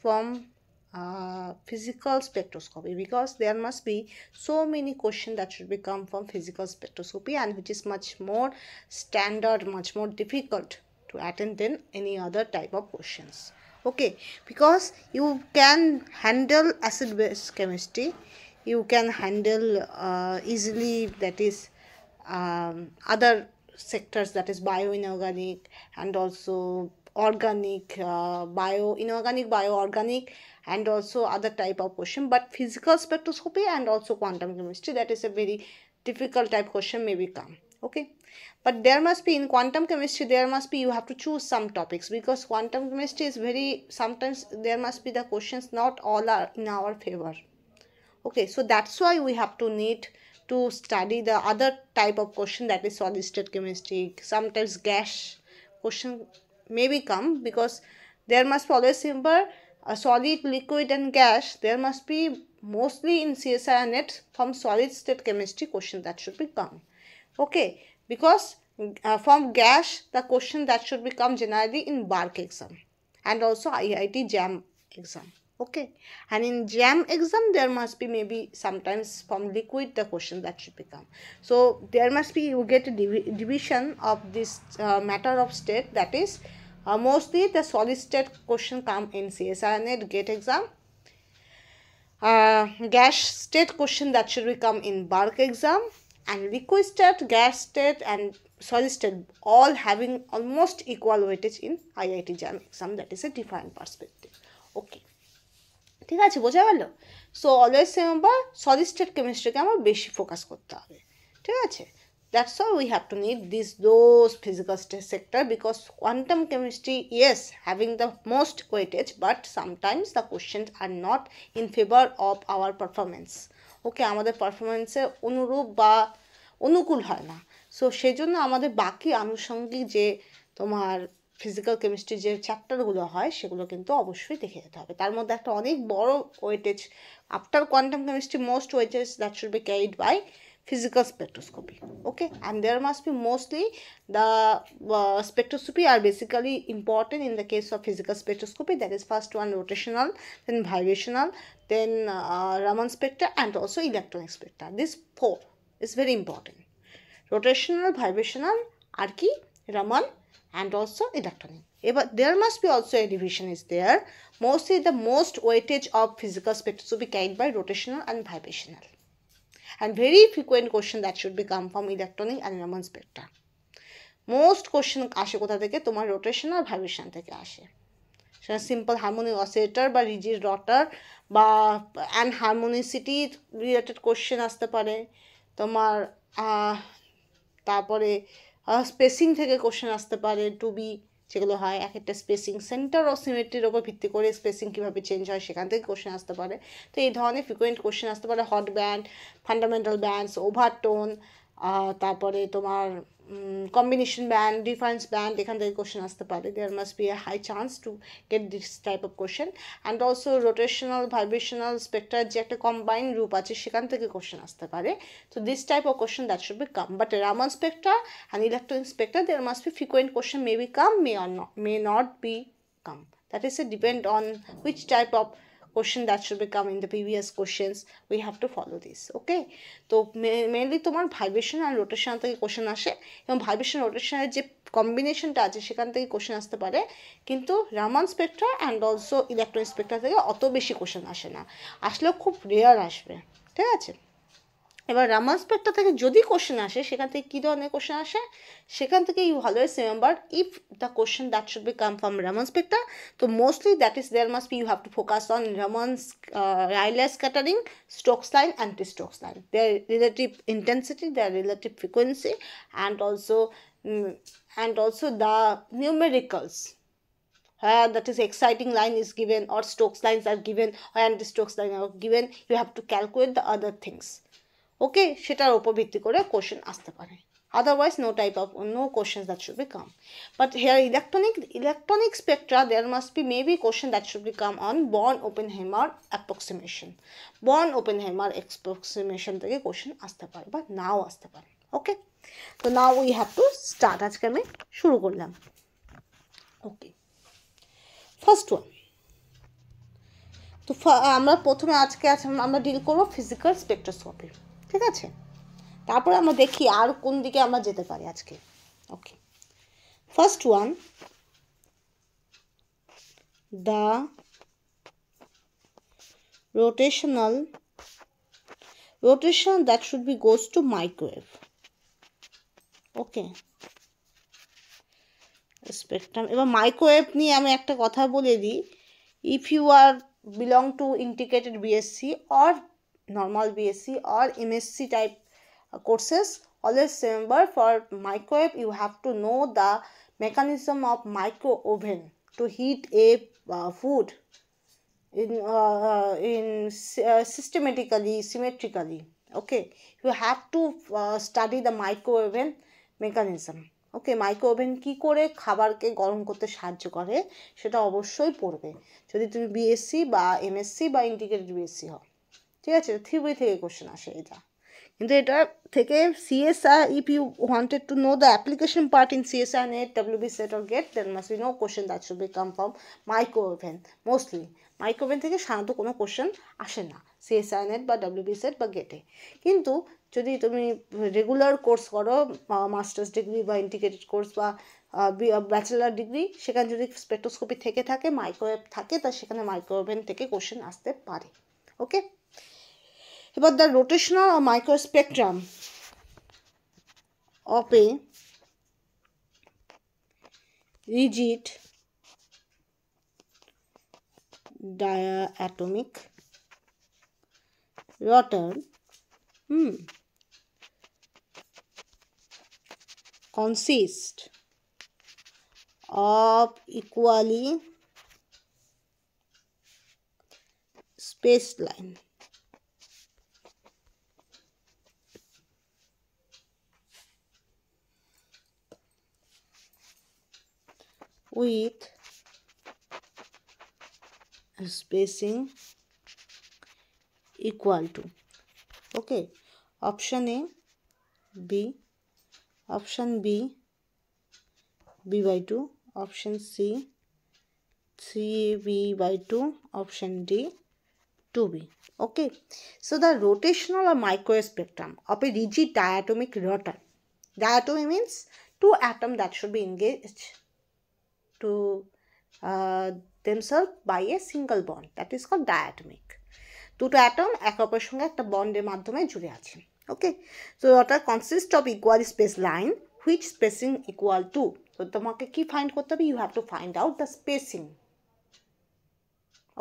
from physical spectroscopy, because there must be so many questions that should become from physical spectroscopy, and which is much more standard, much more difficult to attend than any other type of questions. Okay, because you can handle acid base chemistry, you can handle easily, that is other sectors, that is bioinorganic and also organic, bioinorganic, bioorganic, and also other type of question. But physical spectroscopy and also quantum chemistry, that is a very difficult type question may become. Okay, but there must be, in quantum chemistry there must be, you have to choose some topics, because quantum chemistry is very, sometimes there must be the questions not all are in our favor. Okay, so that's why we have to need to study the other type of question, that is solid state chemistry. Sometimes gas question may come, because there must always remember a solid, liquid and gas, there must be mostly in CSIR net from solid state chemistry question that should become. Okay, because from gas the question that should become generally in BARC exam and also IIT JAM exam. Okay, and in JAM exam there must be maybe sometimes from liquid the question that should become. So there must be, you get a division of this matter of state, that is mostly the solid state question come in CSIR net GATE exam. Gas state question that should become in BARC exam, and liquid state, gas state and solid state all having almost equal weightage in IIT JAM exam, that is a different perspective. Okay, ঠিক আছে, বোঝা গেল? So always remember solid state কেমিস্ট্রিকে আমার বেশি focus করতে হবে, ঠিক আছে? That's why we have to need those physical sector, because quantum chemistry, yes, having the most weightage, but sometimes the questions are not in favor of our performance. Okay, আমাদের পারফরমেন্সে অনুরূপ বা অনুকূল হয় না। সো সেই জন্য আমাদের বাকি আনুষঙ্গিক যে তোমার ফিজিক্যাল কেমিস্ট্রি যে চ্যাপ্টারগুলো হয় সেগুলো কিন্তু অবশ্যই দেখে যেতে হবে। তার মধ্যে একটা অনেক বড় weightage, after quantum chemistry most weightage that should be carried by physical spectroscopy. Okay, and there must be mostly the spectroscopy are basically important in the case of physical spectroscopy, that is first one rotational, then vibrational, then Raman spectra and also electronic spectra. This four is very important: rotational, vibrational, আর কি Raman and also electronic. But there must be also a division is there. Mostly the most weightage of physical spectroscopy carried by rotational and vibrational. And very frequent question that should become from electronic and Raman spectra. Most question আসে কোথা থেকে? তোমার rotation আর vibration থেকে আসে। সেটা simple harmonic oscillator বা rigid rotor বা অ্যানহারমোনিসিটি related question আসতে পারে তোমার। তারপরে স্পেসিং থেকে কোশ্চেন আসতে পারে, টু বি যেগুলো হয় এক একটা স্পেসিং সেন্টার ও সিমেট্রির ওপর ভিত্তি করে স্পেসিং কীভাবে চেঞ্জ হয় সেখান থেকে কোশ্চেন আসতে পারে। তো এই ধরনের ফ্রিকোয়েন্ট কোশ্চেন আসতে পারে। হট ব্যান্ড, ফান্ডামেন্টাল ব্যান্ডস, ওভারটোন, তারপরে তোমার combination band, difference band, এখান থেকে কোশ্চেন আসতে পারে। There must be a high chance to get this type of question. And also rotational, vibrational spectra যে একটা combined রূপ আছে সেখান থেকে কোশ্চেন আসতে পারে। So this type of question that should be come. But Raman spectra and electron spectra, there must be frequent question may be come, may not be come. That is a depend on which type of question that should become in the previous questions. We have to follow this. Okay, তো mainly তোমার vibration আর rotation থেকে question আসে, এবং vibration রোটেশনের যে কম্বিনেশনটা আছে সেখান থেকে কোশ্চেন আসতে পারে। কিন্তু Raman Spectra and also electron Spectra থেকে অত বেশি কোশ্চেন আসে না, আসলেও খুব রেয়ার আসবে, ঠিক আছে? এবার রামান স্পেকট্রা থেকে যদি কোশ্চেন আসে সেখান থেকে কী ধরনের কোশ্চেন আসে, সেখান থেকে you always remember if the question that should be come from Raman spectra, তো mostly that is there must be you have to focus on Raman's Rayleigh scattering, Stokes line, anti Stokes line, their relative intensity, their relative frequency, and also the numericals. That is exciting line is given or Stokes lines are given or anti-Stokes lines are given, you have to calculate the other things. ওকে, সেটার উপর ভিত্তি করে question আসতে পারে। Otherwise no type of no questions that should become. But here electronic spectra, there must be maybe question that should become on Born-Oppenheimer approximation. Born-Oppenheimer approximation থেকে question আসতে পারে বা নাও আসতে পারে। ওকে, তো now we have to start. আজকে আমি শুরু করলাম। ওকে, ফার্স্ট ওয়ান, তো আমরা প্রথমে আজকে আমরা ডিল করবো ফিজিক্যাল স্পেকট্রোস্কোপি, ঠিক আছে? তারপরে আমরা দেখি আর কোন দিকে আমরা যেতে পারি আজকে। Okay, first one, the rotation that should be goes to microwave. Okay, spectrum. এবার মাইক্রোওয়েভ নিয়ে আমি একটা কথা বলে দিই, if you are belong to integrated BSc or normal BSc or MSc type courses, always remember for microwave you have to know the mechanism of micro oven to heat a food in systematically, symmetrically. Okay, you have to study the micro oven mechanism. Okay, micro oven কী করে খাবারকে গরম করতে সাহায্য করে সেটা অবশ্যই পড়বে যদি তুমি বিএসসি বা এমএসসি বা ইন্টিগ্রেটেড বিএসসি হও, ঠিক আছে? থিওরি থেকে কোশ্চেন আসে এটা, কিন্তু এটা থেকে CSR, if you wanted to know the application part in CSR, NET, WBSET or GATE, there must be no question that should be come from micro oven. Mostly micro oven থেকে সাধারণত কোনো question আসে না CSR, NET বা WBSET বা GATE। কিন্তু যদি তুমি রেগুলার কোর্স করো, মাস্টার্স ডিগ্রি বা ইন্টিগ্রেটেড কোর্স বা ব্যাচেলার ডিগ্রি, সেখানে যদি স্পেকট্রোস্কোপি থেকে থাকে, মাইক্রোওয়েভ থাকে, তা সেখানে মাইক্রো ওভেন থেকে কোশ্চেন আসতে পারে। ওকে, এবার the rotational or microspectrum of a rigid diatomic rotor consists of equally spaced line with spacing equal to, okay, option A, B, option B, B by 2, option C, 3B by 2, option D, 2B. Okay, so the rotational or microspectrum of a rigid diatomic rotor. Diatomy means two atoms that should be engaged to themselves by a single bond, that is called diatomic. দুটো atom একে অপরের সঙ্গে একটা বন্ডের মাধ্যমে জুড়ে আছে। Okay, so rotor consist of equal space line which spacing equal to, তো তোমাকে কি ফাইন্ড করতে হবে? You have to find out the spacing.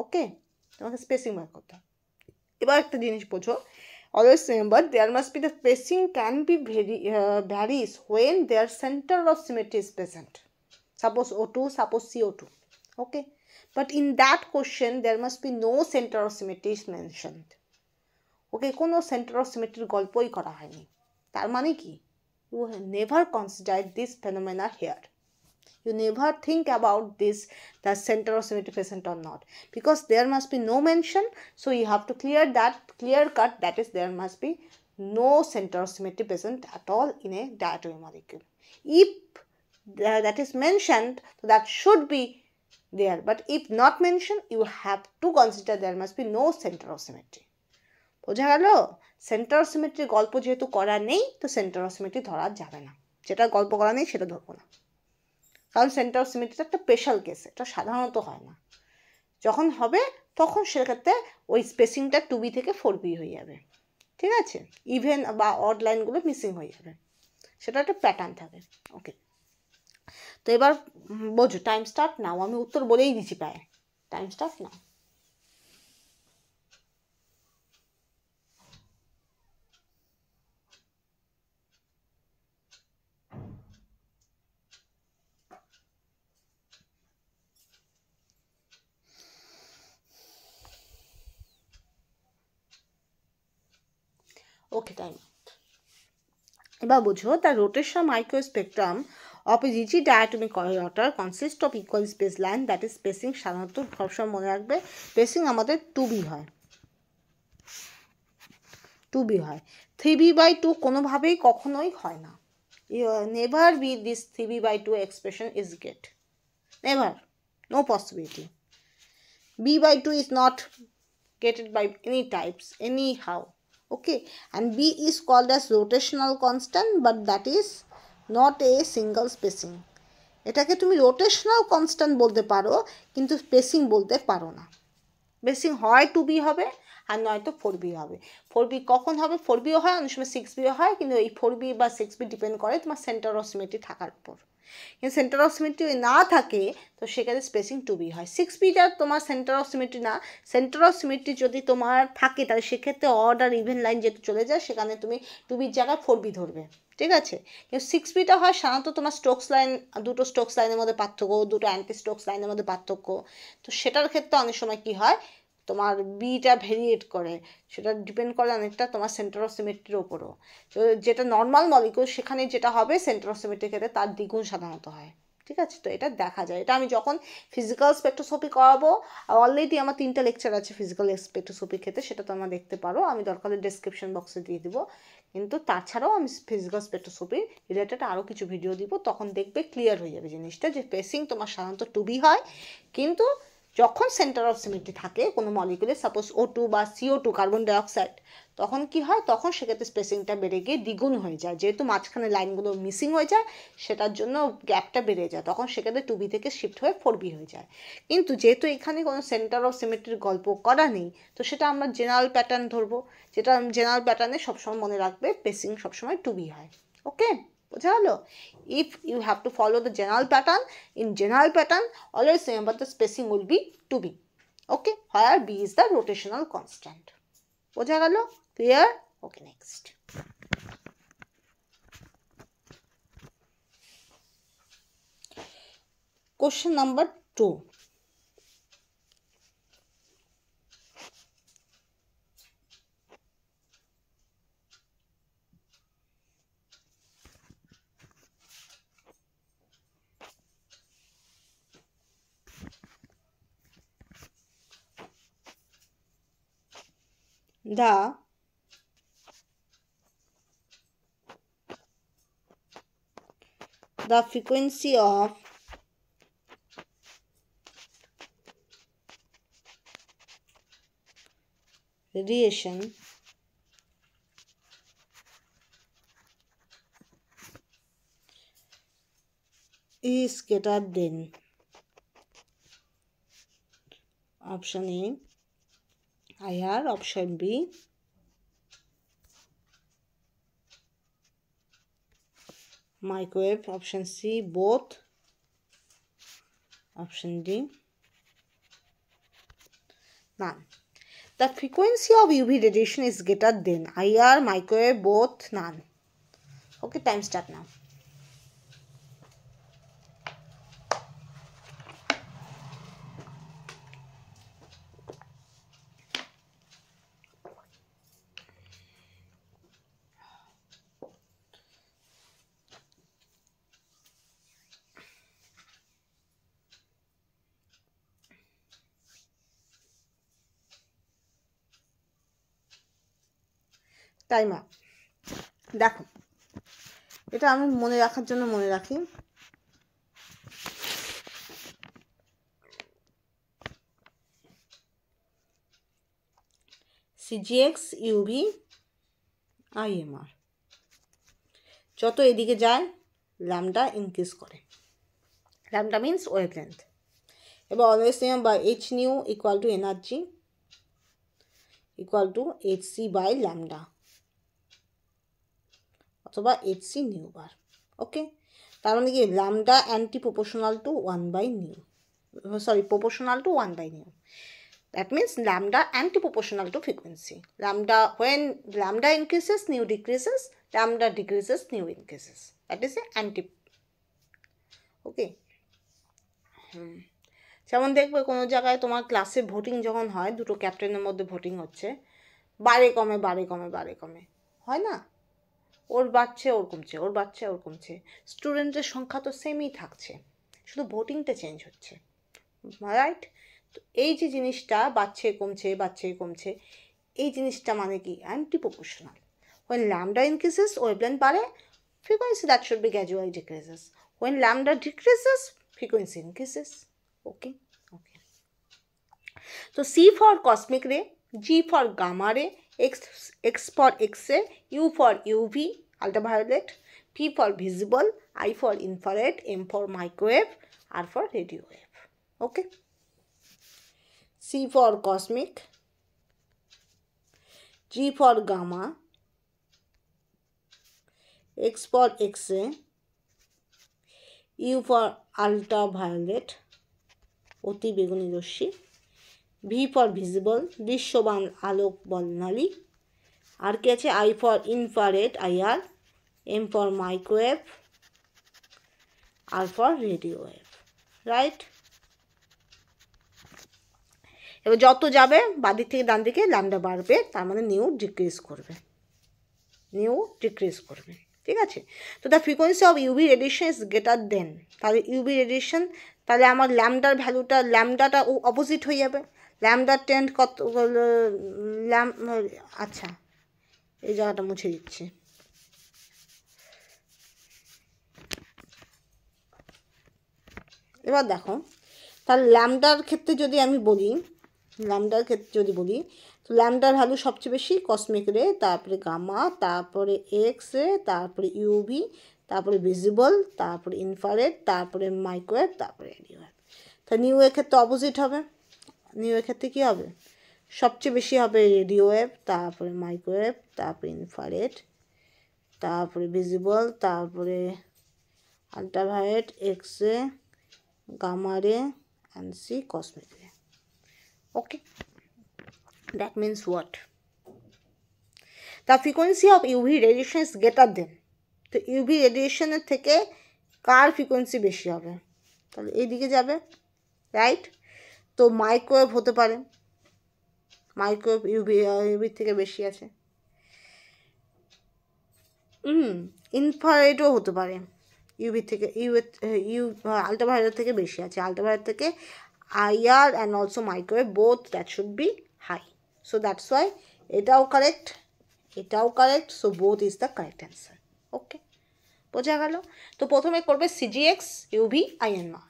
Okay, তোমাকে স্পেসিং বার করতে হবে। এবার একটা জিনিস বোঝো, always remember there must be the spacing can be varies when there centre of symmetry is present, suppose O2, suppose CO2. Okay, but in that question there must be no center of symmetry is mentioned. Okay, কোনো center of symmetry গল্পই করা হয়নি। তার মানে কি, you never consider this phenomena here. You never think about this, the center of symmetry present or not, because there must be no mention. So you have to clear cut, that is there must be no center of symmetry present at all in a diatomic molecule. If that is mentioned, so that should be there, but if not mentioned, you have to consider there must be no center of symmetry. বোঝা গেল? Centre of symmetry গল্প যেহেতু করা নেই, তো centre of symmetry ধরা যাবে না। যেটা গল্প করা নেই সেটা ধরবো না, কারণ সেন্টার অফ সিমেট্রিটা একটা স্পেশাল কেস, এটা সাধারণত হয় না। যখন হবে তখন সেক্ষেত্রে ওই স্পেসিংটা 2B থেকে 4B হয়ে যাবে, ঠিক আছে? ইভেন বা অড লাইনগুলো মিসিং হয়ে যাবে, সেটা একটা প্যাটার্ন থাকে। ওকে, তো এবার বোঝো, টাইম স্টার্ট নাও। আমি উত্তর বলেই দিচ্ছি প্রায়, time start now. Okay, time. এবার বোঝো, the rotation microspectrum of a rigid diatomic rotor consists of equal space line, that is spacing সাধারণত সবসময় মনে রাখবে স্পেসিং আমাদের 2B হয়, 2B হয়। 3B/2 কোনোভাবেই কখনোই হয় না। Never be this 3B/2 expression is get, never, no possibility. B/2 is not get it by any types, anyhow. Okay, and B is called as rotational constant, but that is not a single spacing. এটাকে তুমি rotational constant বলতে পারো, কিন্তু spacing বলতে পারো না। Spacing হয় 2b হবে আর নয়তো 4b হবে। 4b কখন হবে? 4bও হয়, অনেক সময় 6bও হয়, কিন্তু এই 4b বা 6b ডিপেন্ড করে তোমার সেন্টার অফ সিমেট্রি থাকার উপর। কিন্তু সেন্টার অফ সিমেট্রি না থাকে তো সেখানে স্পেসিং 2b হয়। 6bটা তোমার সেন্টার অফ সিমেট্রি না, সেন্টার অফ সিমেট্রি যদি তোমার থাকে তাহলে সেক্ষেত্রে অড আর ইভেন লাইন যেহেতু চলে যায়, সেখানে তুমি 2bর জায়গায় 4b ধরবে, ঠিক আছে। কিন্তু 6bটা হয় সাধারণত তোমার স্টোকস লাইন, দুটো স্টোকস লাইনের মধ্যে পার্থক্য, দুটো অ্যান্টি স্টোকস লাইনের মধ্যে পার্থক্য। তো সেটার ক্ষেত্রে অনেক সময় কি হয়, তোমার বিটা ভেরিয়েট করে, সেটা ডিপেন্ড করে অনেকটা তোমার সেন্টার অফ সিমেট্রির ওপরও। তো যেটা নর্মাল মলিকিউল সেখানে যেটা হবে সেন্টার অফ সিমেট্রির ক্ষেত্রে তার দ্বিগুণ সাধারণত হয়, ঠিক আছে। তো এটা দেখা যায়, এটা আমি যখন ফিজিক্যাল স্পেকট্রোস্কোপি করাবো, অলরেডি আমার 3টা লেকচার আছে ফিজিক্যাল স্পেকট্রোস্কোপির ক্ষেত্রে, সেটা তো আমরা দেখতে পারো, আমি দরকার হলে ডেসক্রিপশন বক্সে দিয়ে দিব। কিন্তু তাছাড়াও আমি ফিজিক্যাল স্পেকট্রোস্কোপি রিলেটেড আরও কিছু ভিডিও দিব, তখন দেখবে ক্লিয়ার হয়ে যাবে জিনিসটা, যে স্পেসিং তোমার সাধারণত 2b হয়। কিন্তু যখন সেন্টার অফ সিমেট্রি থাকে কোনো মলিকুলে, সাপোজ O2 বা CO2 কার্বন ডাইঅক্সাইড, তখন কি হয়, তখন সেক্ষেত্রে স্পেসিংটা বেড়ে গিয়ে দ্বিগুণ হয়ে যায়, যেহেতু মাঝখানে লাইনগুলো মিসিং হয়ে যায়, সেটার জন্য গ্যাপটা বেড়ে যায়, তখন সেক্ষেত্রে 2b থেকে শিফট হয়ে 4b হয়ে যায়। কিন্তু যেহেতু এখানে কোনো সেন্টার অফ সিমেট্রির গল্প করা নেই, তো সেটা আমরা জেনারেল প্যাটার্ন ধরবো, যেটা জেনারেল প্যাটার্নে সবসময় মনে রাখবে স্পেসিং সবসময় 2b হয়। ওকে, বোঝা গেল? If you have to follow the general pattern, in general pattern always remember the spacing will be 2b. Okay, where b is the rotational constant. বোঝা গেল? Clear? Okay, next. Question number 2. The frequency of radiation is greater than option A IR, option B microwave, option C both, option D none. The frequency of UV radiation is greater than IR, microwave, both, none. Okay, time start now. Time up. দেখো, এটা আমি মনে রাখার জন্য মনে রাখি, CGX UV IMR যত এদিকে যায় ল্যামডা ইনক্রিজ করে, ল্যামডা মিন্স ওয়েভলেন্থ। এবার always name by H nu equal to energy equal to HC by lambda অথবা HC নিউ বার। ওকে, তার মানে কি lambda anti proportional to 1 by nu, sorry proportional to 1 by nu. That means lambda anti-proportional to frequency. Lambda, when lambda increases, nu decreases. Lambda decreases, nu increases. That is a anti. Okay. যেমন দেখবে কোনো জায়গায় তোমার ক্লাসে voting যখন হয়, দুটো ক্যাপ্টেনের মধ্যে ভোটিং হচ্ছে, বাড়ে কমে বাড়ে কমে বাড়ে কমে হয় না, ওর বাড়ছে ওর কমছে, ওর বাড়ছে ওর কমছে, স্টুডেন্টের সংখ্যা তো সেমই থাকছে, শুধু ভোটিংটা চেঞ্জ হচ্ছে, রাইট? তো এই যে জিনিসটা বাড়ছে কমছে বাড়ছে কমছে, এই জিনিসটা মানে কি anti proportional. when lambda increases wavelength বাড়ে, frequency that should be gradually decreases. when lambda decreases, frequency increases. Okay, okay. So C for cosmic ray, G for gamma ray, X for X-ray, U for UV, ultraviolet, P for visible, I for infrared, M for microwave, R for radio wave. Okay. C for cosmic, G for gamma, X for X-ray, U for ultraviolet, অতি বেগুনি রশ্মি, V for visible, দৃশ্যমান আলোক বর্ণালী, আর কি আছে I for infrared, IR, M for microwave, R for radio wave. Right? এবার যত যাবে বাদিক থেকে ডান দিকে ল্যামডা বাড়বে, তার মানে নিউ ডিক্রিজ করবে, ঠিক আছে? তো the frequency of UV radiation is greater than, তাহলে ইউভি রেডিয়েশন, তাহলে আমার ল্যামডার ভ্যালুটা, ল্যামডাটা অপোজিট হয়ে যাবে। ল্যামডার টেন্ড কত, আচ্ছা এই জায়গাটা মুছে দিচ্ছি। এবার দেখো, তাহলে ল্যামডার ক্ষেত্রে যদি আমি বলি, তো ল্যামডার ভ্যালু সবচেয়ে বেশি কসমিক রে, তারপরে গামা, তারপরে এক্স রে, তারপরে ইউভি, তারপরে ভিজিবল, তারপরে ইনফ্রারেড, তারপরে মাইক্রোওয়েভ, তারপরে রেডিও ওয়েভ। তা নিউ এর ক্ষেত্রে অপোজিট হবে, নিউ এর ক্ষেত্রে কী হবে, সবচেয়ে বেশি হবে রেডিও ওয়েভ, তারপরে মাইক্রোওয়েভ, তারপরে ইনফ্রারেড, তারপরে ভিজিবল, তারপরে ultraviolet, X ray, gamma ray, and C cosmic ray. Okay, that means what? The frequency of UV radiation is greater than, তো UV radiation এর থেকে কার ফ্রিকোয়েন্সি বেশি হবে, তাহলে এইদিকে যাবে, রাইট? তো মাইক্রোওয়েভ হতে পারে, মাইক্রোওয়েভ ইউভির থেকে বেশি আছে। ইনফ্রারেডও হতে পারে, ইউভি থেকে আল্ট্রাভায়োলেট থেকে বেশি আছে, আল্ট্রাভায়োলেট থেকে IR and also microwave, both that should be high. So that's why এটাও correct, so both is the correct answer. Okay, বোঝা গেল? তো প্রথমে করবে CGX, UV, INR,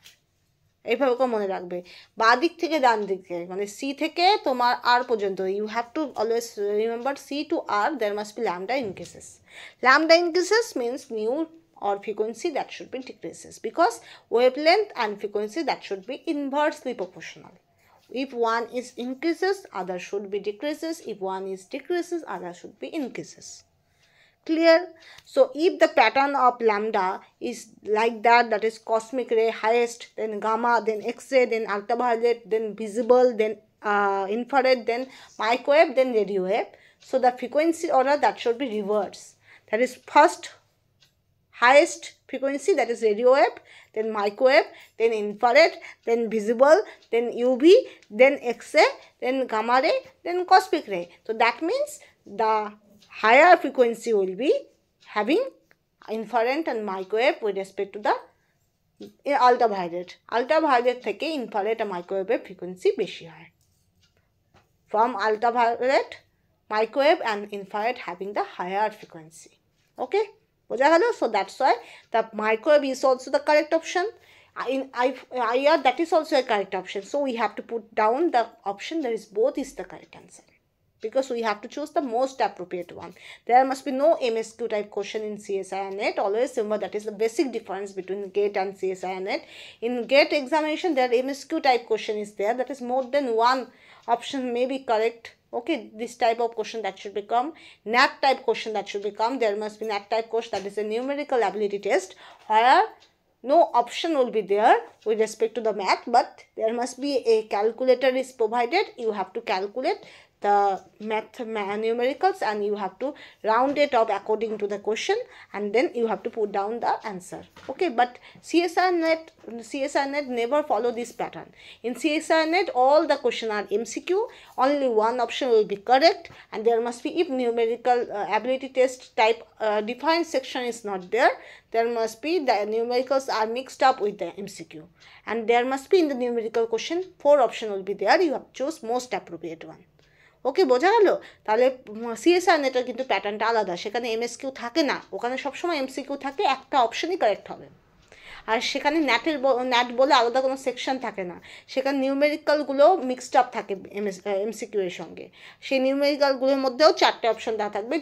এইভাবে করে মনে রাখবে। বাঁ দিক থেকে ডান দিকে, মানে C থেকে তোমার R পর্যন্ত, you have to always remember C to R, there must be lambda increases. Lambda increases means new or frequency that should be decreases, because wavelength and frequency that should be inversely proportional. If one is increases, other should be decreases. If one is decreases, other should be increases. Clear? So if the pattern of lambda is like that, that is cosmic ray highest, then gamma, then X-ray, then ultraviolet, then visible, then infrared, then microwave, then radio wave. So the frequency order that should be reversed. That is first highest frequency, that is radio wave, then microwave, then infrared, then visible, then UV, then X-ray, then gamma ray, then cosmic ray. So that means the higher frequency will be having infrared and microwave with respect to the ultraviolet. Ultraviolet থেকে infrared and microwave frequency বেশি হয়, from ultraviolet, microwave and infrared having the higher frequency. Okay, বোঝা গেল? So that's why the microwave is also the correct option. In IR, that is also a correct option. So we have to put down the option that is both is the correct answer, because we have to choose the most appropriate one. There must be no MSQ type question in CSIR NET. Always remember that is the basic difference between GATE and CSIR NET. In GATE examination, there MSQ type question is there, that is more than one option may be correct. Okay, this type of question that should become NAT type question that should become, there must be NAT type question, that is a numerical ability test, where no option will be there with respect to the math, but there must be a calculator is provided. You have to calculate the numericals and you have to round it up according to the question, and then you have to put down the answer. Okay, but CSIR NET never follow this pattern. In CSIR NET, all the question are MCQ, only one option will be correct, and there must be, if numerical ability test type defined section is not there, there must be the numericals are mixed up with the MCQ, and there must be in the numerical question 4 option will be there. You have to choose most appropriate one. ওকে, বোঝা গেল? তাহলে CSIR নেটের কিন্তু প্যাটার্নটা আলাদা, সেখানে MSQ থাকে না, ওখানে সবসময় MCQ থাকে, একটা অপশনই কারেক্ট হবে। আর সেখানে ন্যাট বলে আলাদা কোনো সেকশন থাকে না, সেখানে নিউমেরিক্যালগুলো মিক্সড আপ থাকে এমসিকিউ এর সঙ্গে। সেই নিউমেরিক্যালগুলোর মধ্যেও 4টে অপশন দেওয়া থাকবে,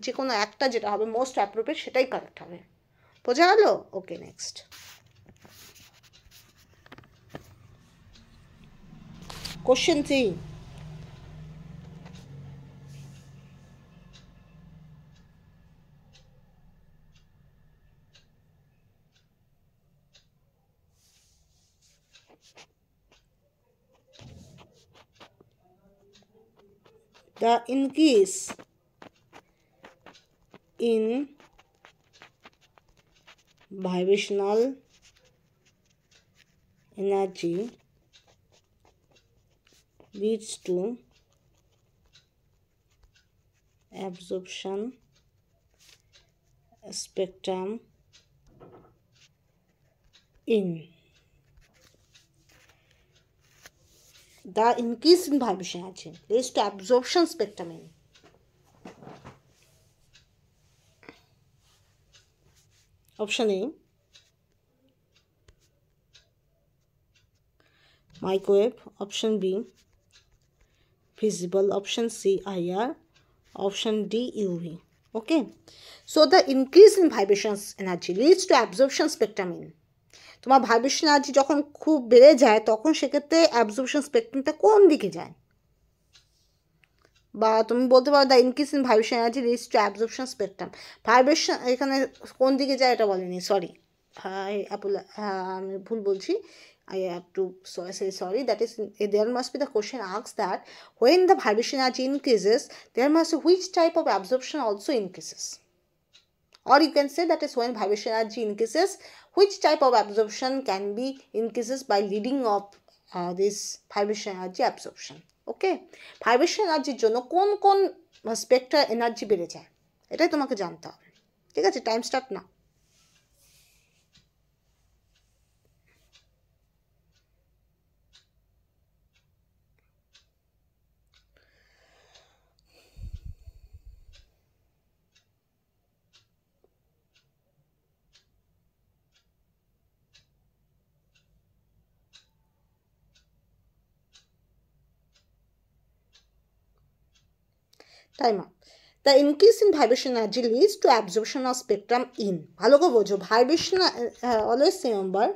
যে কোনো একটা যেটা হবে মোস্ট অ্যাপ্রোপ্রিয়েট সেটাই কারেক্ট হবে। বোঝা গেল? ওকে, next question 3. The increase in vibrational energy leads to absorption spectrum in. The increase in vibration energy leads to absorption spectrum in. Option A, microwave. Option B, visible. Option C, IR. Option D, UV. Okay, so the increase in vibration energy leads to absorption spectrum in. তোমার vibration energy যখন খুব বেড়ে যায় তখন সেক্ষেত্রে absorption স্পেকট্রামটা কোন দিকে যায়, বা তুমি বলতে পারো the increase in vibration energy leads to absorption spectrum. Vibration এখানে কোন দিকে যায় এটা বলেনি, সরি, আমি ভুল বলছি। I have to say sorry. That is, there must be the question asks that when the vibration energy increases, there must be which type of absorption also increases. Or you can say that is when vibration energy increases, which type of absorption can be increases by leading of this vibration energy absorption. Okay, vibration energy জন্য কোন কোন Spectra energy বেড়ে যায় এটাই তোমাকে জানতে হবে। ঠিক আছে, টাইম স্টার্ট না। Time up. The increase in vibration energy leads to absorption of spectrum in. ভালো করে বোঝো, ভাইব্রেশন অলওয়েজ রিমেম্বার,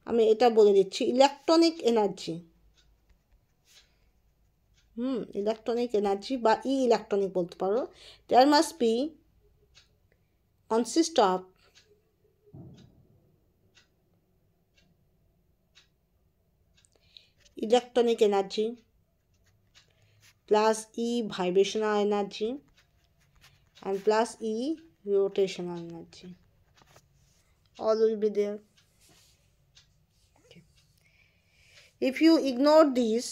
আমি এটা বলে দিচ্ছি, ইলেকট্রনিক এনার্জি, ইলেকট্রনিক এনার্জি বা ইলেকট্রনিক বলতে পারো, there must be consist of electronic energy plus E vibrational energy and plus E rotational energy. All will be there. Okay. If you ignore these,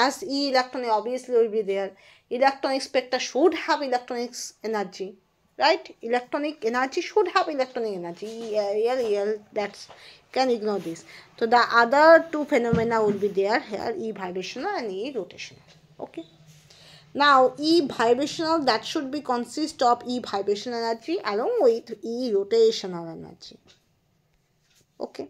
as E electronic obviously will be there, electronic spectra should have electronic energy, right? Electronic energy should have electronic energy. That's, can ignore this. So the other two phenomena will be there here, E vibrational and E rotational. Okay, now E vibrational, that should be consist of E vibrational energy along with E rotational energy. Okay,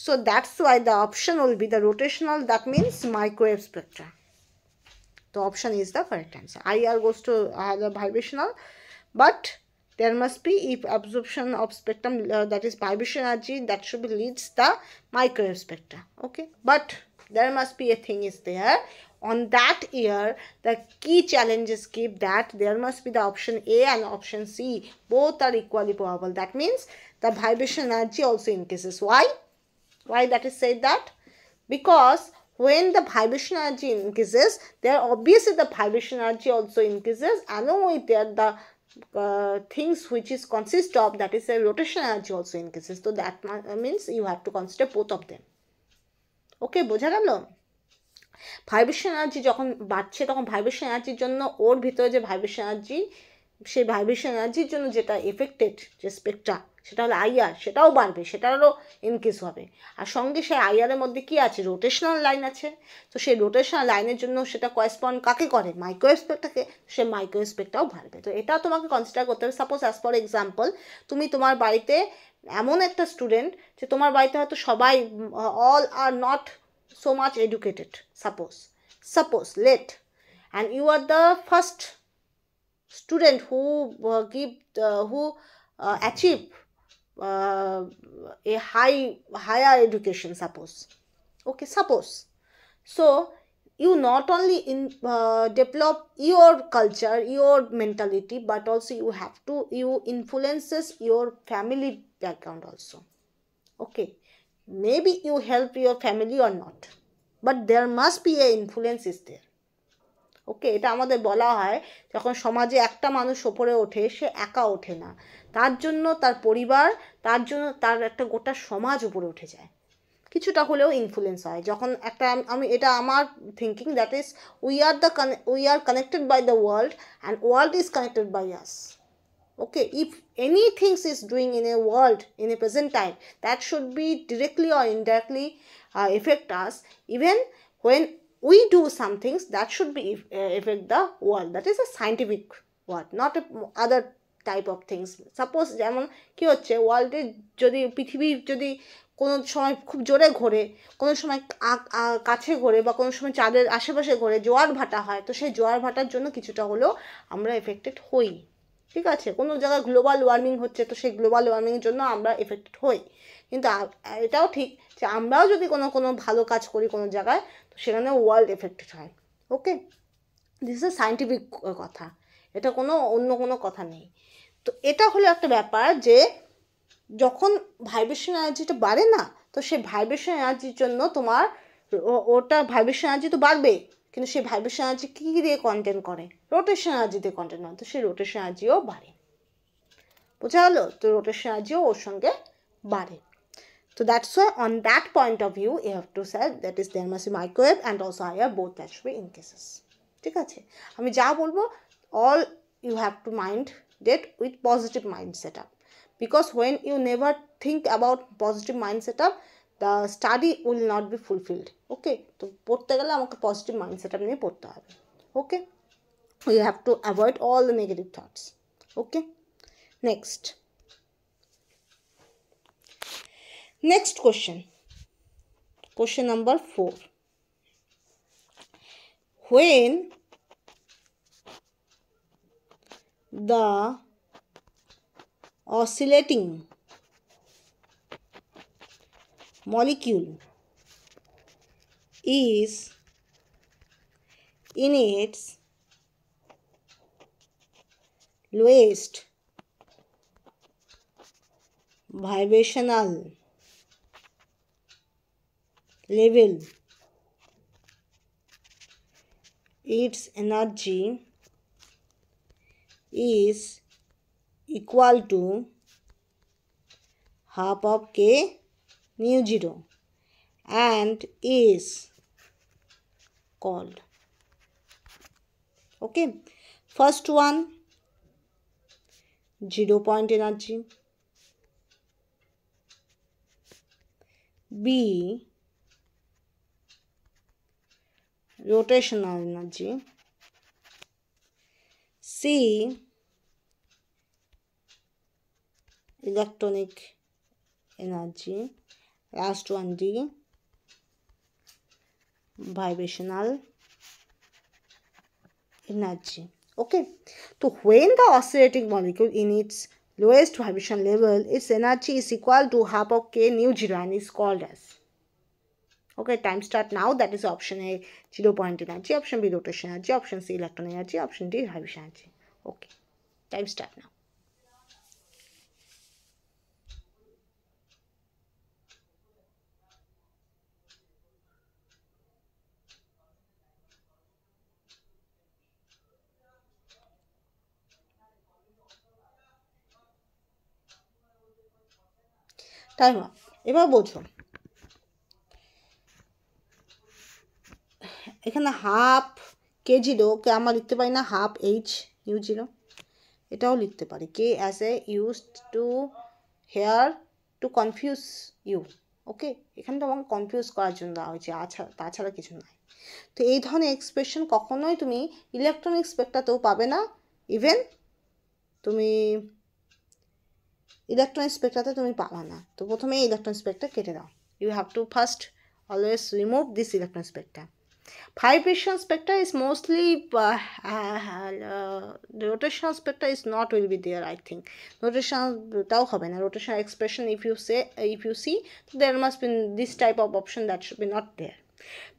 so that's why the option will be the rotational, that means microwave spectra. The option is the correct answer. IR goes to the vibrational, but there must be if absorption of spectrum, that is vibration energy, that should be leads the microwave spectra. Okay, but there must be a thing is there. On that year, the key challenges keep that there must be the option A and option C. Both are equally probable. That means the vibration energy also increases. Why? Why that is said that? Because when the vibration energy increases, there obviously the vibration energy also increases, along with there the things which is consist of, that is a rotation energy also increases. So that means you have to consider both of them. Okay, বোঝা গেল? Vibration energy যখন বাড়ছে তখন vibration এনার্জির জন্য ওর ভিতরে যে vibration energy, সেই ভাইব্রেশন এনার্জির জন্য যেটা এফেক্টেড যে স্পেকট্রা, সেটা হলো আইআর, সেটাও বাড়বে, সেটারও ইনক্রিজ হবে। আর সঙ্গে সেই আইআরের মধ্যে কি আছে, রোটেশনাল লাইন আছে। তো সেই রোটেশনাল লাইনের জন্য সেটা করেসপন্ড কাকে করে, মাইক্রোওয়েভ স্পেকটাকে, সে মাইক্রোওয়েভ স্পেকটাও বাড়বে। তো এটা তোমাকে কনসিডার করতে হবে। সাপোজ অ্যাজ ফর এক্সাম্পল, তুমি তোমার বাড়িতে এমন একটা স্টুডেন্ট যে তোমার বাড়িতে হয়তো সবাই all are not so much educated, suppose let, and you are the first student who achieve a higher education, suppose. So you not only develop your culture, your mentality, but also you influences your family background also. Okay, maybe you help your family or not, but there must be a influence is there. ওকে, এটা আমাদের বলা হয় যখন সমাজে একটা মানুষ ওপরে ওঠে, সে একা ওঠে না, তার জন্য তার পরিবার, তার জন্য তার একটা গোটা সমাজ উপরে উঠে যায়, কিছুটা হলেও ইনফ্লুয়েন্স হয়। যখন একটা, আমি এটা আমার thinking, that is we are connected by the world and world is connected by us. Okay, if anything is doing in a world in a present time, that should be directly or indirectly affect us. Even when we do some things, that should be affect the world. That is a scientific word, not a other type of things. Suppose যেমন কি হচ্ছে, ওয়ার্ল্ডে যদি পৃথিবী যদি কোনো সময় খুব জোরে ঘোরে, কোনো সময় কাছে ঘোরে, বা কোনো সময় চাঁদের আশেপাশে ঘোরে, জোয়ার ভাটা হয়, তো সেই জোয়ার ভাটার জন্য কিছুটা হলেও আমরা এফেক্টেড হই। ঠিক আছে, কোনো জায়গায় গ্লোবাল ওয়ার্মিং হচ্ছে, তো সেই গ্লোবাল ওয়ার্মিংয়ের জন্য আমরা এফেক্টেড হই। কিন্তু এটাও ঠিক যে আমরাও যদি কোনো ভালো কাজ করি কোনো জায়গায়, তো সেখানে ওয়ার্ল্ড এফেক্টেড হয়। ওকে, দিস ইজ এ সায়েন্টিফিক কথা, এটা অন্য কোনো কথা নেই। তো এটা হলো একটা ব্যাপার যে যখন ভাইব্রেশন এনার্জিটা বাড়ে না, তো সেই ভাইব্রেশন এনার্জির জন্য তোমার ওটা ভাইব্রেশন এনার্জি তো বাড়বে, কিন্তু সেই ভাইব্রেশন এনার্জি কী দিয়ে কন্টেন্ট করে, রোটেশন এনার্জি দিয়ে কন্টেন্ট করে, তো সেই রোটেশন এনার্জিও বাড়ে। বোঝা গেলো? তো রোটেশন এনার্জিও ওর সঙ্গে বাড়ে। So that's why on that point of view you have to say that is there must be microwave and also IR, both that should be in cases. ঠিক আছে, আমি যা বলবো all you have to mind that with positive mind setup, because when you never think about positive mind setup, the study will not be fulfilled. Okay, তো পড়তে গেলে আমাকে positive mind setup নিয়ে পড়তে হবে। ওকে, you have to avoid all the negative thoughts. Okay, next question number 4. When the oscillating molecule is in its lowest vibrational level, its energy is equal to half of k nu 0 and is called. Okay, first one, 0 point energy. B, rotational energy. C, electronic energy. Last one, D, vibrational energy. Okay, so when the oscillating molecule in its lowest vibration level, its energy is equal to half of k nu 0 and is called as. Okay, time start now. That is option A, 0 point energy, option B, rotation energy, option C, electron energy, option D, vibration energy. Okay, time start now. Time up. এবার বোঝো, এখানে half কে zero কে আমরা লিখতে পারি না half H U zero, এটাও লিখতে পারি K as a use to here to confuse you. Okay, এখানে তোমাকে কনফিউজ করার জন্য দেওয়া হয়েছে, তাছাড়া কিছু নয়। তো এই ধরনের এক্সপ্রেশন কখনোই তুমি ইলেকট্রনিক স্পেক্ট্রাতেও পাবে না, ইভেন তুমি ইলেকট্রনিক স্পেক্ট্রাতে তুমি পাবা না। তো প্রথমে ইলেকট্রনিক স্পেক্ট্রা কেটে দাও। You have to first always remove this electronic spectra. Vibration spectra is mostly rotational spectra is not will be there, I think. Rotational tau hobe na, rotational expression if you see, there must be this type of option that should be not there.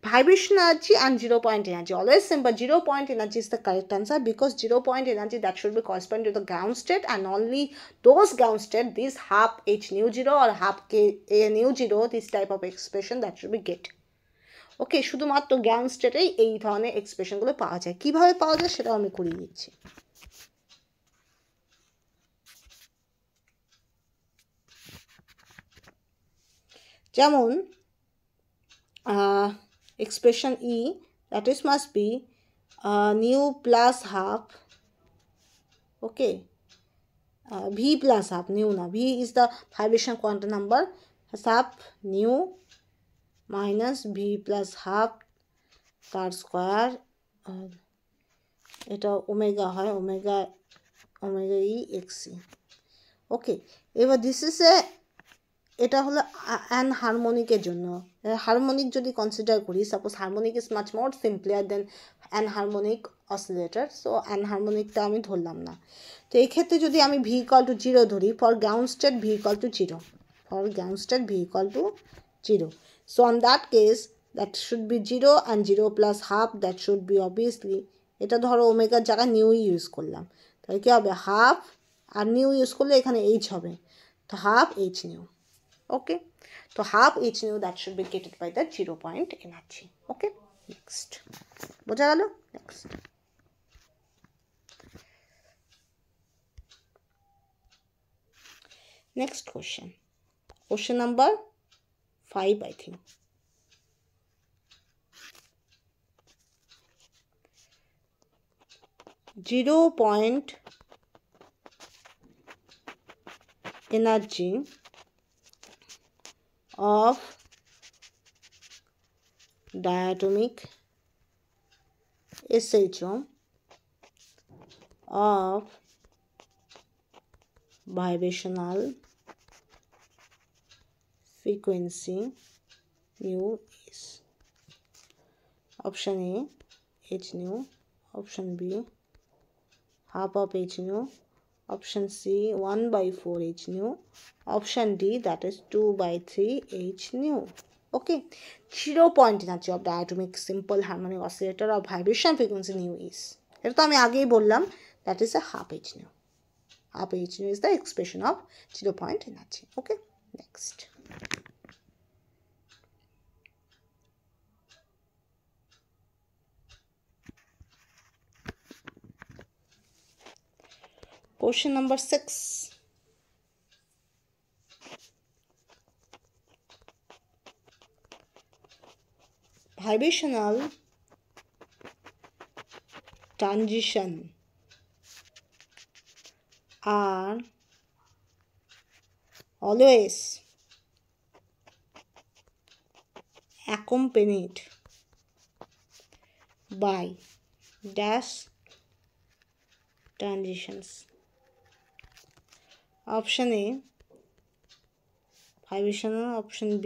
Vibration energy and 0 point energy, always simple. 0 point energy is the correct answer, because 0 point energy that should be correspond to the ground state, and only those ground state, this half h nu 0 or half k a nu 0, this type of expression that should be get. ওকে, শুধুমাত্র ground স্টেটেই এই ধরনের এক্সপ্রেশনগুলো পাওয়া যায়। কিভাবে পাওয়া যায় সেটাও আমি করিয়ে দিচ্ছি। যেমন expression E, that is must be nu plus half, okay, V plus half, nu না, V is the vibration quantum number, half nu minus V plus half তার স্কোয়ার, এটা ওমেগা হয়, ওমেগা ই এক্সি। ওকে, এবার this is এটা হলো an হারমোনিকের জন্য। Harmonic যদি consider করি, suppose harmonic is much more simplier than anharmonic oscillator, so অ্যান হারমোনিকটা আমি ধরলাম না। তো এই ক্ষেত্রে যদি আমি ভি ইকুয়াল টু 0 ধরি, for ground state V equal to 0, for ground state V equal to 0, so on that case that should be 0 and 0 plus half, that should be obviously, এটা ধরো ওমেগার জায়গায় নিউ ইউজ করলাম, তাহলে কী হবে, half, আর new use করলে এখানে H হবে, তো হাফ এইচ নিউ। ওকে, তো half H nu that should be gated by the 0 point energy. Okay, next, বোঝা গেল? Next, next question number 5, I think. Zero point energy of diatomic SHO of vibrational frequency nu is. Option A h nu, option B half of h nu, option C 1/4 h nu, option D that is 2/3 h nu. Okay, 0 point energy of diatomic simple harmonic oscillator of vibration frequency nu is, এটা তো আমি আগেই বললাম, that is a half h nu. Half h nu is the expression of 0 point energy. Okay, next. Question number 6. Vibrational transition are always accompanied by dash transitions. Option A vibrational, option B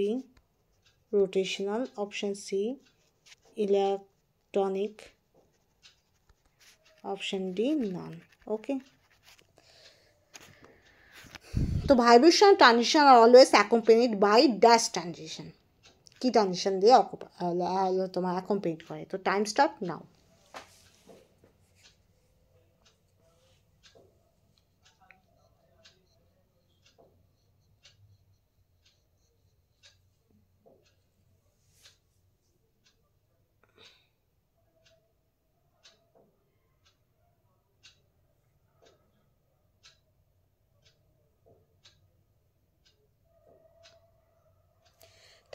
rotational, option C electronic, option D none. Okay, তো vibration transition are always accompanied by dash transition. কি transition দিয়ে তোমার accompanied করে? তো time start now.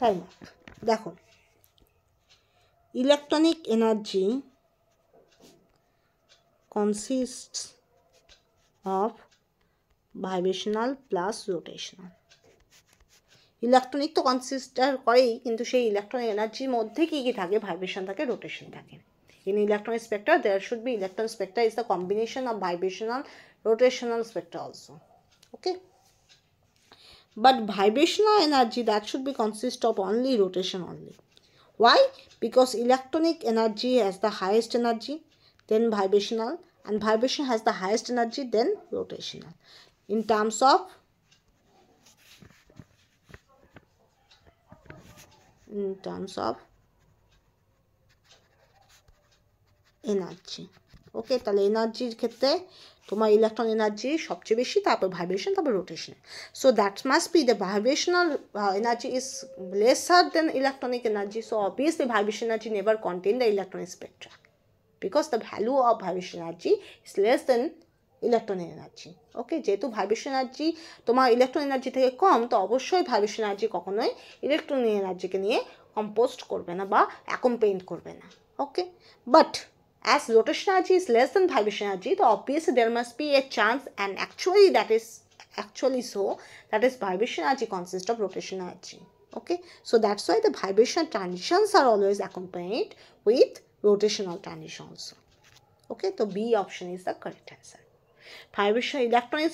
Time দেখো, electronic energy consists of vibrational plus rotational. Electronic তো consider করেই, কিন্তু সেই ইলেকট্রনিক এনার্জির মধ্যে কী কী থাকে? ভাইব্রেশন থাকে, রোটেশন থাকে। In electron spectra there should be, electron spectra is the combination of vibrational rotational spectra also. Okay, but vibrational energy, that should be consist of only rotation only. Why? Because electronic energy has the highest energy, then vibrational, and vibration has the highest energy, then rotational. In terms of energy. Okay, তাহলে এনার্জির ক্ষেত্রে তোমার electron energy সবচেয়ে বেশি, তারপর vibration, তারপর rotation. So that must be the vibrational energy is lesser than electronic energy, so obviously vibration energy never contain the electronic spectra, because the value of vibration energy is less than electronic energy. Okay, যেহেতু vibration energy তোমার electron energy থেকে কম, তো অবশ্যই vibration energy কখনোই electronic এনার্জিকে নিয়ে কম্পোস্ট করবে না বা অ্যাকম্পেইন করবে না। Okay, but as rotation energy is less than vibration energy, so obviously there must be a chance, and actually that is actually so, that is vibration energy consists of rotation energy. Okay, so that's why the vibration transitions are always accompanied with rotational transition also. Okay, so B option is the correct answer. Vibration electronic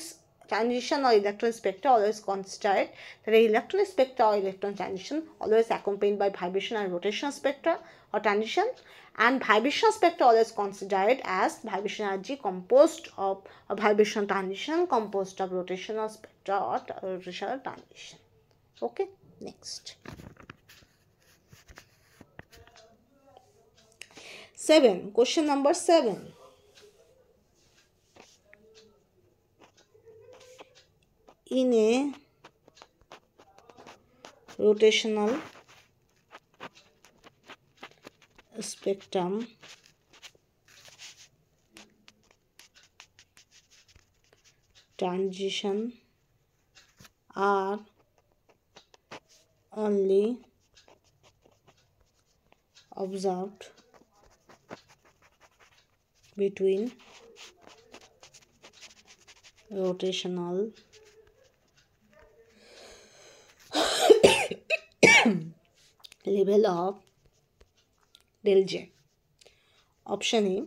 transition or electron spectra always considered that the electronic spectra or electron transition always accompanied by vibration and rotational spectra or transition, and vibration spectra always considered as vibration energy composed of a vibration transition composed of rotational spectra or rotational transition. Okay, next 7, question number 7. In a rotational spectrum, transition are only observed between rotational level of del J. Option A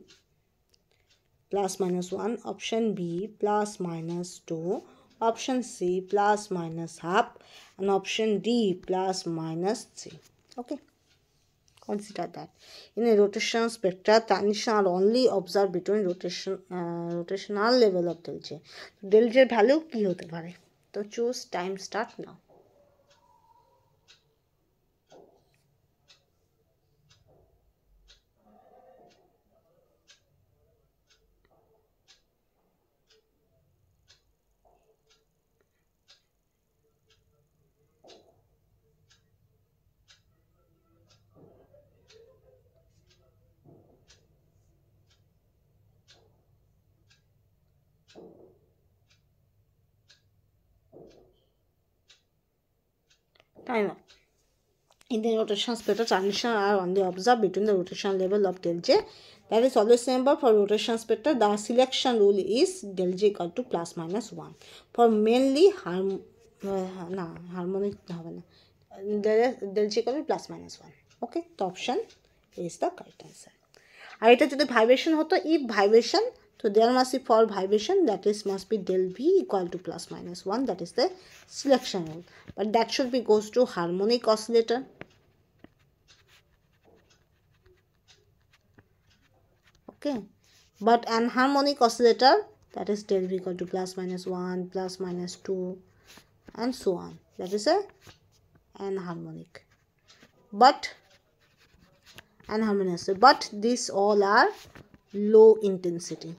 plus minus 1, option B plus minus 2, option C plus minus half, and option D plus minus 3. Okay, consider that in a rotational spectra transition are only observed between rotational level of del J. Del J value কি হতে পারে? তো choose time start now. Time up. In the rotational spectra, transition are only observed between the rotational level of del J. That is always remember, for rotational spectra the selection rule is del J equal to plus minus 1. For mainly harmonic del J equal to plus minus 1. Okay, the option is the correct answer. আর এটা যদি vibration হতো, if vibration, so there must be for vibration, that is must be del V equal to plus minus 1, that is the selection rule, but that should be goes to harmonic oscillator. Okay, but an harmonic oscillator, that is del V equal to plus minus 1, plus minus 2, and so on, that is a anharmonic, but these all are low intensity.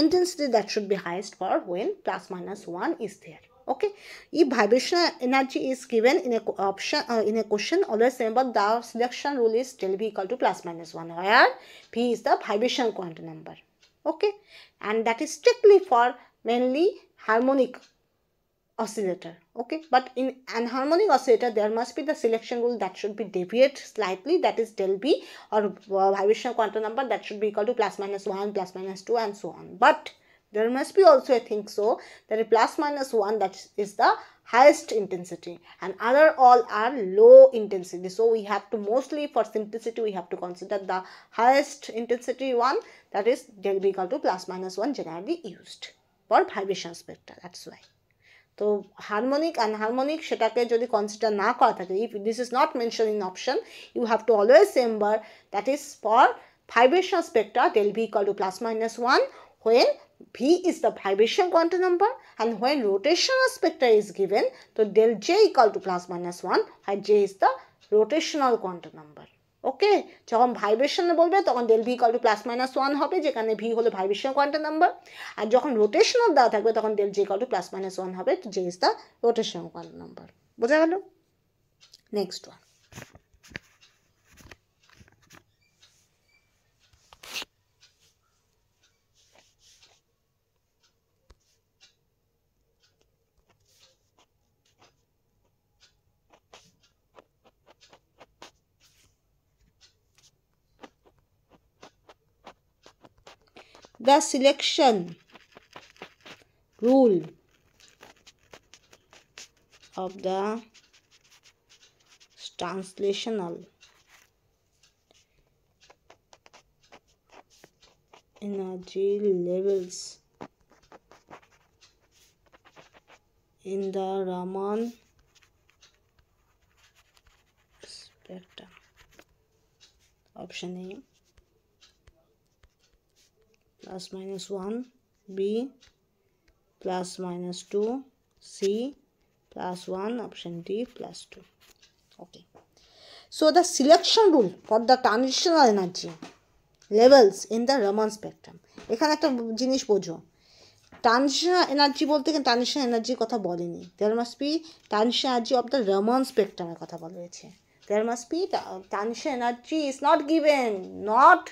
Intensity that should be highest for when plus minus 1 is there. Okay, if vibration energy is given in a option in a question, always remember the selection rule is del V equal to plus minus 1, where P is the vibration quantum number. Okay, and that is strictly for mainly harmonic oscillator. Okay, but in anharmonic oscillator there must be the selection rule that should be deviate slightly, that is del B or vibration quantum number that should be equal to plus minus 1, plus minus 2, and so on. But There must be also a thing so that a plus minus 1 that is the highest intensity and other all are low intensity. So we have to mostly for simplicity we have to consider the highest intensity one, that is del B equal to plus minus 1 generally used for vibration spectra. That's why. তো harmonic আনহারমোনিক সেটাকে যদি consider না করা থাকে, if this is not mentioned in option, you have to always remember that is for vibration spectra del V equal to plus minus 1 when V is the vibration quantum number and when rotational spectra is given, so del J equal to plus minus 1 where J is the rotational quantum number. ওকে, যখন ভাইব্রেশনে বলবে তখন del V equal to plus minus 1 হবে, যেখানে V হলো vibration quantum number, আর যখন rotational দেওয়া থাকবে তখন del J equal to plus minus 1 হবে, তো J is the rotational quantum number. বোঝা গেল? Next one, the selection rule of the translational energy levels in the Raman spectrum. Option A plus minus 1, B plus minus 2, C plus 1, option D plus 2. Okay. So the selection rule for the transitional energy levels in the Raman spectrum. এখানে একটা জিনিস বোঝো, transitional energy বলতে transitional এনার্জির কথা বলেনি, there must be transitional energy of the Raman স্পেকট্রামের কথা বলা হয়েছে। There must be transitional energy is not given, not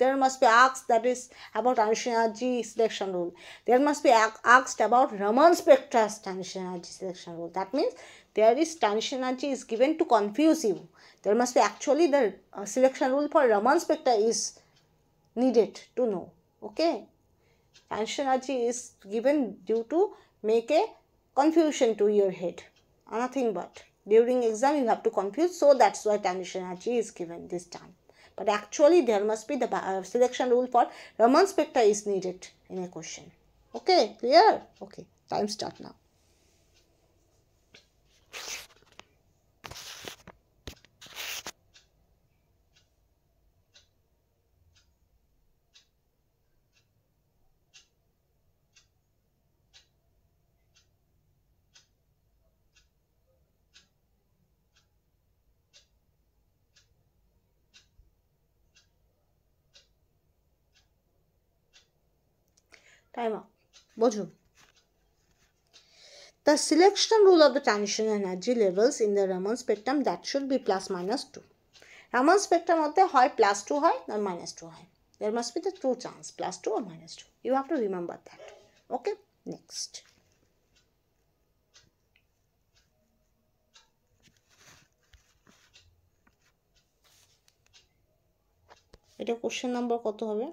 there must be asked that is about transition energy selection rule. There must be asked about Raman spectra's transition energy selection rule. That means there is transition energy is given to confuse you. There must be actually the selection rule for Raman spectra is needed to know. Okay, transition energy is given due to make a confusion to your head, nothing but during exam you have to confuse, so that's why transition energy is given this time. But actually there must be the selection rule for Raman spectra is needed in a question. Okay, clear? Okay, time start now. Time up. বোঝো, the selection rule of the transition energy levels in the Raman spectrum that should be plus minus 2. Raman spectrum মধ্যে হয় plus 2 হয় না minus 2 হয়. There must be the two chance, plus 2 or minus 2. You have to remember that. Okay, next. এটা question number কত হবে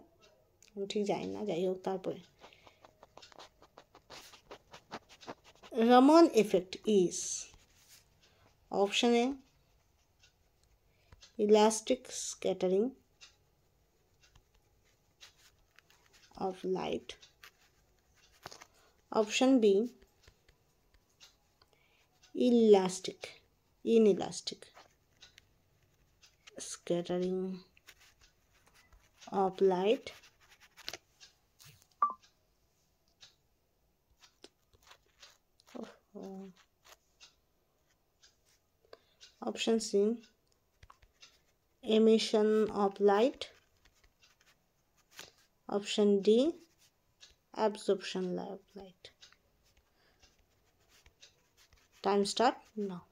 আমি ঠিক জানি না, যাই হোক তারপরে Raman effect is option A elastic scattering of light, option B inelastic scattering of light, option C emission of light, option D absorption of light. Time start now.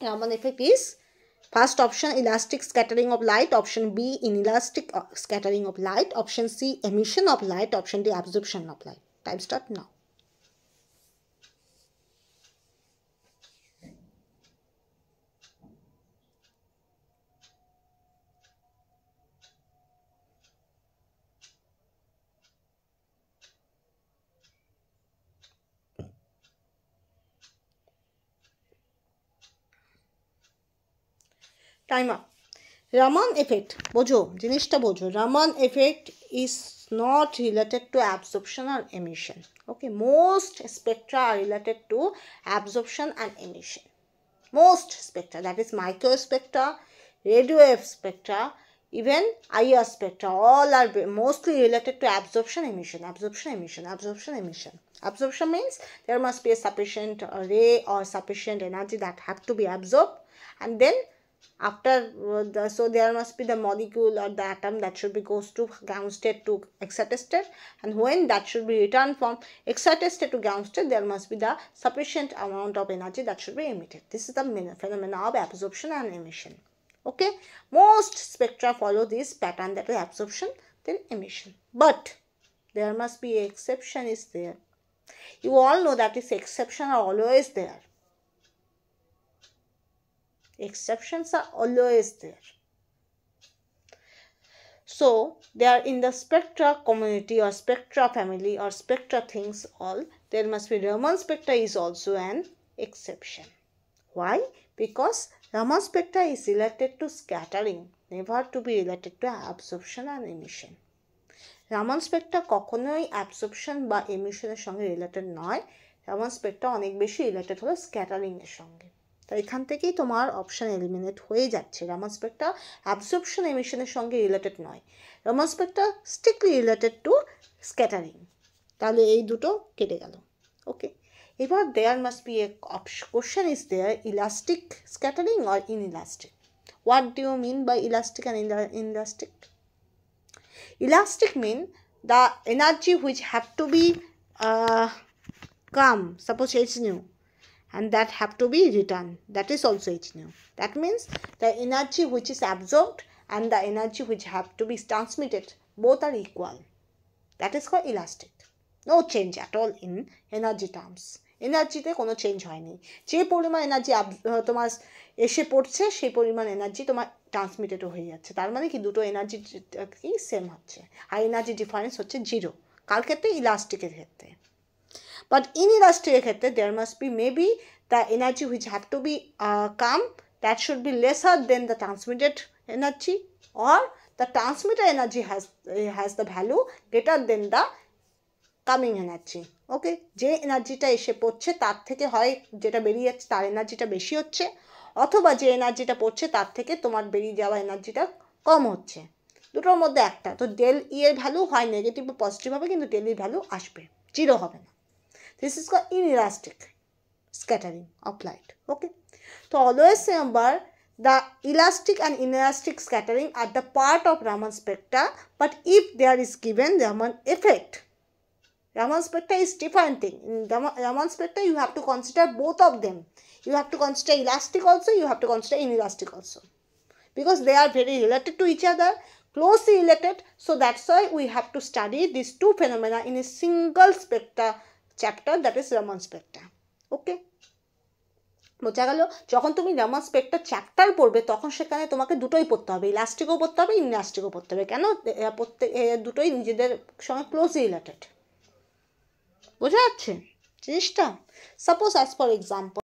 Raman effect is first option elastic scattering of light, option B inelastic scattering of light, option C emission of light, option D absorption of light. Time start now. Time up. Raman effect, বোঝো জিনিসটা বোঝো, Raman effect is not related to absorption or emission. Okay, most spectra are related to absorption and emission. Most spectra, that is microspectra, radio wave spectra, even IR spectra, all are mostly related to absorption, emission, absorption, emission, absorption, emission. Absorption means there must be a sufficient ray or sufficient energy that have to be absorbed, and then after so there must be the molecule or the atom that should be goes to ground state to excited state, and when that should be returned from excited state to ground state, there must be the sufficient amount of energy that should be emitted. This is the phenomena of absorption and emission. Okay, most spectra follow this pattern, that is absorption then emission, but there must be an exception is there. You all know that is exception are always there. Exceptions are always there. So they are in the spectra community or spectra family or spectra things all. There must be Raman spectra is also an exception. Why? Because Raman spectra is related to scattering, never to be related to absorption and emission. Raman spectra কখনোই absorption বা emission এর সঙ্গে related নয়। Raman spectra অনেক বেশি related হলো scattering এর সঙ্গে। তো এখান থেকেই তোমার অপশন এলিমিনেট হয়ে যাচ্ছে। Raman spectra absorption এমিশনের সঙ্গে রিলেটেড নয়, Raman spectra strictly related to scattering. তাহলে এই দুটো কেটে গেল। ওকে, এবার there must be a question is there, elastic scattering or inelastic? What do you mean by elastic and inelastic? Elastic mean the energy which have to be come, suppose h nu, and that have to be returned, that is also h nu. That means the energy which is absorbed and the energy which have to be transmitted, both are equal. That is called elastic. No change at all in energy terms. এনার্জিতে কোনো change হয়নি, যে পরিমাণ energy তোমার এসে পড়ছে সেই পরিমাণ energy তোমার ট্রান্সমিটেডও হয়ে যাচ্ছে। তার মানে কি দুটো এনার্জি কি সেম হচ্ছে, আর এনার্জি ডিফারেন্স হচ্ছে জিরো। কার ক্ষেত্রে? ইলাস্টিকের ক্ষেত্রে। বাট ইনইলাস্টিকের ক্ষেত্রে there must be maybe the energy which have to be come, that should be lesser than the transmitted energy, or the transmitted energy has the value greater than the coming energy. Okay, যে এনার্জিটা এসে পড়ছে তার থেকে হয় যেটা বেরিয়ে যাচ্ছে তার এনার্জিটা বেশি হচ্ছে, অথবা যে এনার্জিটা পড়ছে তার থেকে তোমার বেরিয়ে যাওয়া এনার্জিটা কম হচ্ছে। দুটোর মধ্যে একটা। তো ডেল ই এর ভ্যালু হয় নেগেটিভ বা পজিটিভ হবে, কিন্তু ডেল ইর ভ্যালু আসবে, জিরো হবে না। This is called inelastic scattering of light. Okay, তো always remember the elastic and inelastic scattering are the part of Raman spectra, but if there is given Raman effect, Raman spectra is different thing. In Raman spectra you have to consider both of them. You have to consider elastic also, you have to consider inelastic also, because they are very related to each other, closely related. So that's why we have to study these two phenomena in a single spectra chapter, that is Raman spectra. Okay, বোঝা গেল? যখন তুমি Raman Spectra chapter পড়বে তখন সেখানে তোমাকে দুটোই পড়তে হবে, ইলাস্টিকও পড়তে হবে, ইনইলাস্টিকও পড়তে হবে। কেন? দুটোই নিজেদের সঙ্গে ক্লোজলি রিলেটেড। বোঝা যাচ্ছে জিনিসটা? Suppose as for example